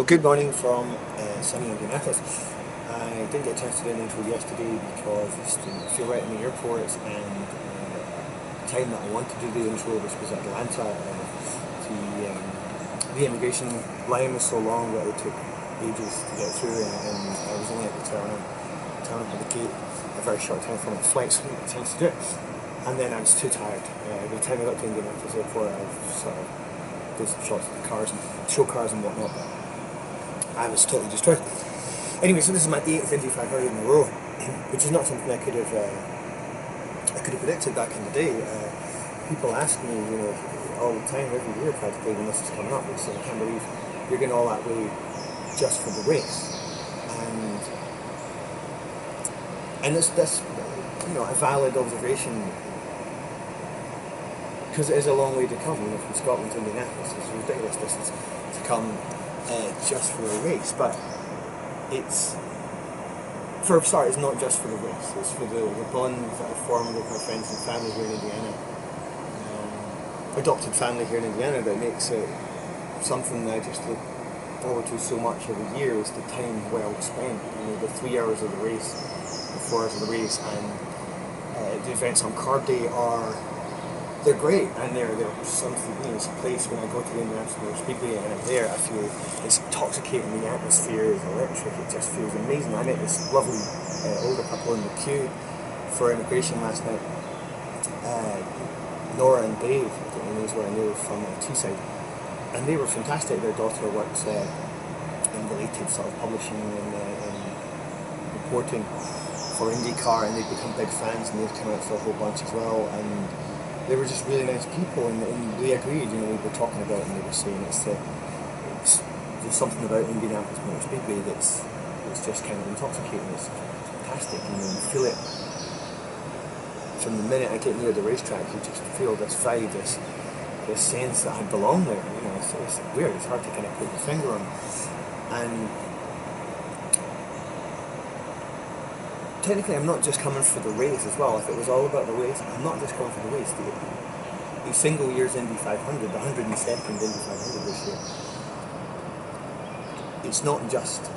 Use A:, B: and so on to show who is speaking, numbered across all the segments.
A: good morning from sunny Indianapolis. I didn't get a chance to do an intro yesterday because I feel right in the airport, and the time that I wanted to do the intro was Atlanta. The immigration line was so long that it took ages to get through, and I was only at the terminal at the gate a very short time for my flight, so I didn't get a chance to do it. And then I was too tired. By the time I got to Indianapolis airport, I sort of did some shots of the cars and show cars and whatnot, but I was totally destroyed. Anyway, so this is my 8th Indy 500 in a row, which is not something I could have predicted back in the day. People ask me, all the time, every year practically, when this is coming up, they say, I can't believe you're going all that way just for the race. And that's a valid observation, because it is a long way to come. From Scotland to Indianapolis, it's a ridiculous distance to come just for a race. But it's, for a start, it's not just for the race. It's for the bonds that I formed with my friends and family here in Indiana, adopted family here in Indiana, that makes it something that I just look forward to so much every year. Is the time well spent. The 3 hours of the race, the 4 hours of the race, and the events on Carb Day they're great, and they're something. It's a place when I go to the International Speedway and I'm there, I feel it's intoxicating. The atmosphere is electric. It just feels amazing. I met this lovely older couple in the queue for immigration last night. Nora and Dave, those who I know from Teesside, and they were fantastic. Their daughter works in related sort of publishing and reporting for IndyCar, and they've become big fans, and they've come out for a whole bunch as well. And they were just really nice people, and they agreed. We were talking about it, and they were saying there's something about Indianapolis Motor Speedway that's just kind of intoxicating. It's fantastic, you feel it from the minute I get near the racetrack. You just feel this vibe, this sense that I belong there. It's weird. It's hard to kind of put your finger on. And technically, I'm not just coming for the race as well. If it was all about the race, I'm not just coming for the race. The single year's Indy 500, the 102nd Indy 500 this year, it's not just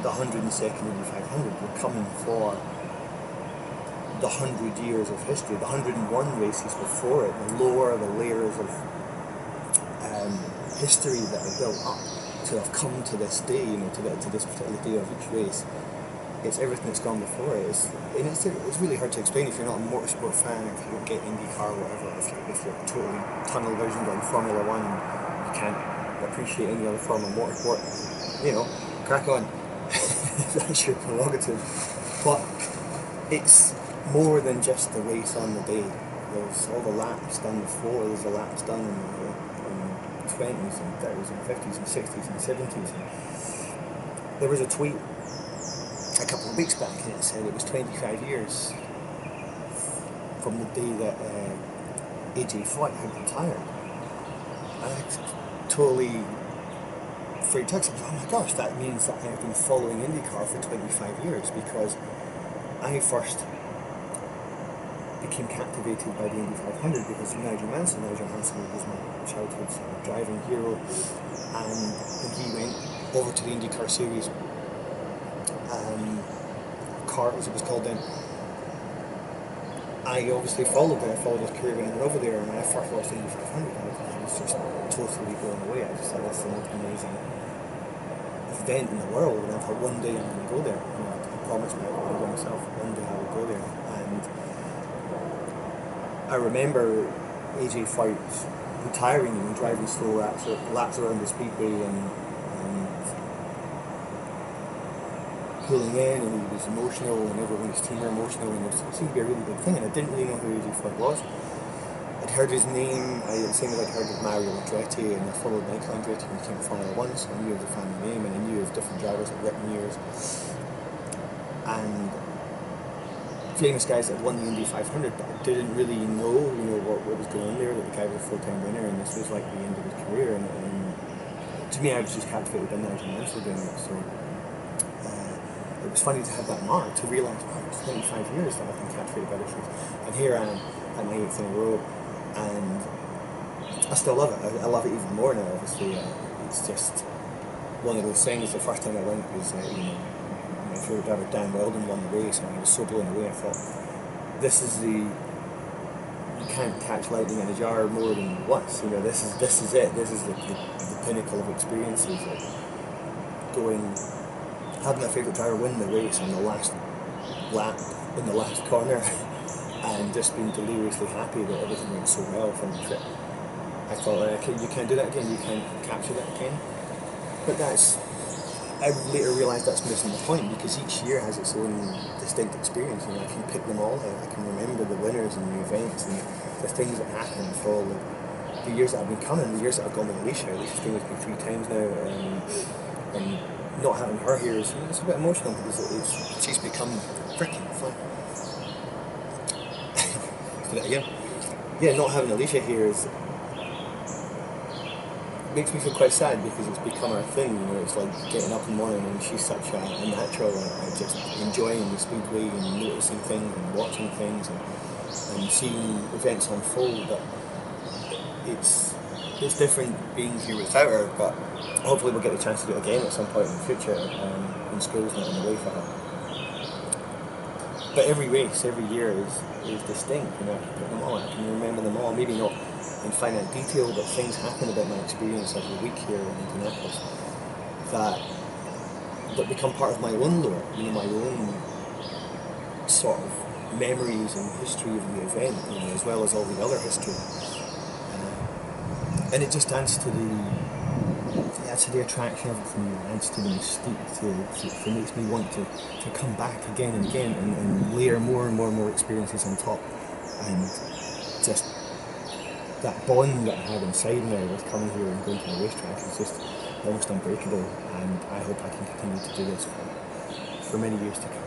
A: the 102nd Indy 500. We're coming for the 100 years of history, the 101 races before it, the layers of history that are built up to have come to this day, to this particular day of each race. It's everything that's gone before it. It's really hard to explain if you're not a motorsport fan, if you don't get IndyCar or whatever, if you're totally tunnel visioned on Formula One, you can't appreciate any other form of motorsport. Crack on. That's your prerogative. But it's more than just the race on the day. There's all the laps done before. There's the laps done in the 20s and 30s and 50s and 60s and 70s. And there was a tweet a couple of weeks back, and it said it was 25 years from the day that AJ Foyt had retired. And I totally freaked out. I was like, oh my gosh, that means that I've been following IndyCar for 25 years, because I first became captivated by the Indy 500 because of Nigel Mansell. Nigel Mansell was my childhood driving hero, and when he went over to the IndyCar series, CART as it was called then, I obviously followed it. I followed his career when he went over there, and when I first watched Indy 500, I was just totally blown away. I just thought that's the most amazing event in the world, and I thought one day I'm going to go there. I promised myself one day I would go there. And I remember AJ Foyt retiring and driving slow laps around the speedway and pulling in, and he was emotional, and everyone in his team were emotional, and it seemed to be a really big thing. And I didn't really know who AJ Foyt was. I'd heard his name, the same as I'd heard of Mario Andretti, and I followed Michael Andretti when he came to Formula 1, so I knew of the family name, and I knew of different drivers at written years. And famous guys that won the Indy 500, but I didn't really know, what was going on there, that the guy was a full-time winner, and this was like the end of his career. And to me, I was just captivated by Nigel Mansell doing it. So it was funny to have that mark, to realise, wow, it's 25 years that I've been captivated by this race. And here I am at my 8th in a row, and I still love it. I love it even more now, obviously. It's just one of those things. The first time I went was, my favourite driver Dan Weldon won the race, and I was so blown away. I thought, this is you can't catch lightning in a jar more than once. This is it. This is the pinnacle of experiences. Having a favourite driver win the race on the last lap in the last corner, and just being deliriously happy that everything went so well from the trip. I thought, you can't do that again. You can't capture that again. But I later realised that's missing the point, because each year has its own distinct experience. I can pick them all out. I can remember the winners and the events and the things that happened for all the years that I've been coming, the years that I've gone with Alicia. Alicia's been with me 3 times now, and not having her here is it's a bit emotional, because she's become freaking fun. Do that again. Yeah, not having Alicia here makes me feel quite sad, because it's become our thing. It's like getting up in the morning, and she's such a natural at just enjoying the speedway and noticing things and watching things and seeing events unfold. But it's different being here without her, but hopefully we'll get the chance to do it again at some point in the future, when school's not in the way for her. But every race, every year is distinct. I can pick them all, I can remember them all, maybe not in finite detail, but things happen about my experience every week here in Indianapolis that become part of my own lore, my own sort of memories and history of the event, as well as all the other history. And it just adds to the attraction of it for me, it adds to the mystique, it makes me want to come back again and again and layer more and more experiences on top. And just that bond that I have inside now with coming here and going to the racetrack is just almost unbreakable, and I hope I can continue to do this for many years to come.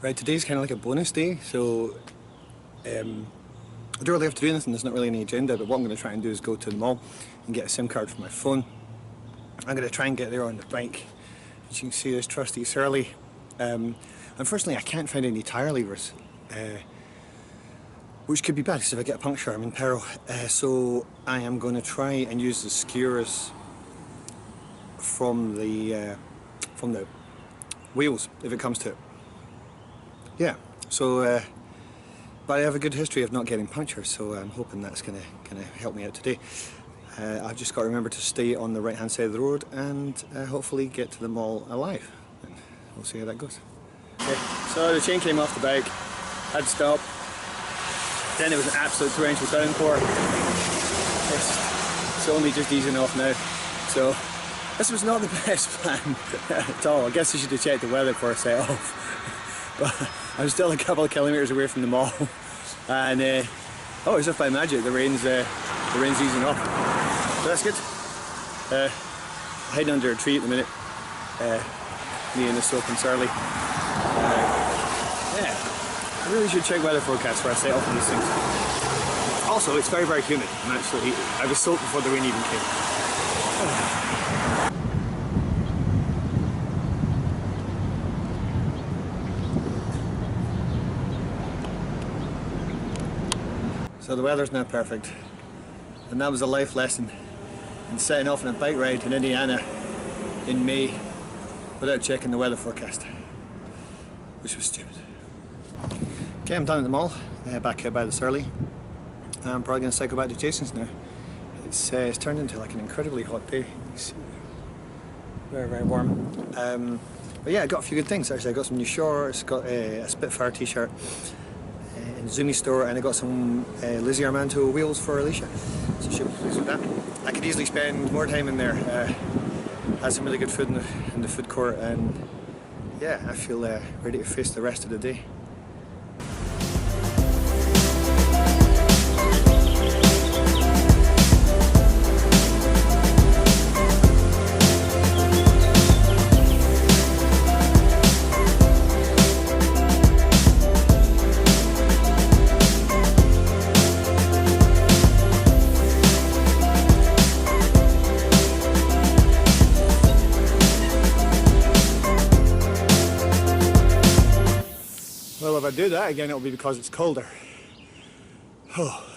A: Right, today's kind of like a bonus day, so I don't really have to do anything, there's not really any agenda, but what I'm going to try and do is go to the mall and get a SIM card for my phone. I'm going to try and get there on the bike. As you can see, there's trusty Surly. Unfortunately, I can't find any tyre levers, which could be bad, because if I get a puncture, I'm in peril. So I am going to try and use the skewers from the wheels, if it comes to it. Yeah, so but I have a good history of not getting punctures, so I'm hoping that's going to help me out today. I've just got to remember to stay on the right hand side of the road and hopefully get to the mall alive. And we'll see how that goes. Okay, so the chain came off the bike, had to stop. Then it was an absolute torrential downpour. It's only just easing off now. So this was not the best plan at all. I guess I should have checked the weather before I set off. But I'm still a couple of kilometres away from the mall. And oh, as if by magic, the rain's easing off. So that's good. Hiding under a tree at the minute. Me and the soap and Surly. Yeah. I really should check weather forecasts before I set off on these things. Also, it's very, very humid. I was soaked before the rain even came. So the weather's now perfect. And that was a life lesson in setting off on a bike ride in Indiana in May without checking the weather forecast, which was stupid. Okay, I'm down at the mall, back here by the Surly. I'm probably going to cycle back to Jason's now. It's turned into like an incredibly hot day. It's very, very warm. But yeah, I got a few good things actually. I got some new shorts, got a Spitfire t-shirt in Zoomy store, and I got some Lizzie Armando wheels for Alicia. So she'll be pleased with that. I could easily spend more time in there. Had some really good food in the food court, and yeah, I feel ready to face the rest of the day. Well, if I do that again, it'll be because it's colder. Oh.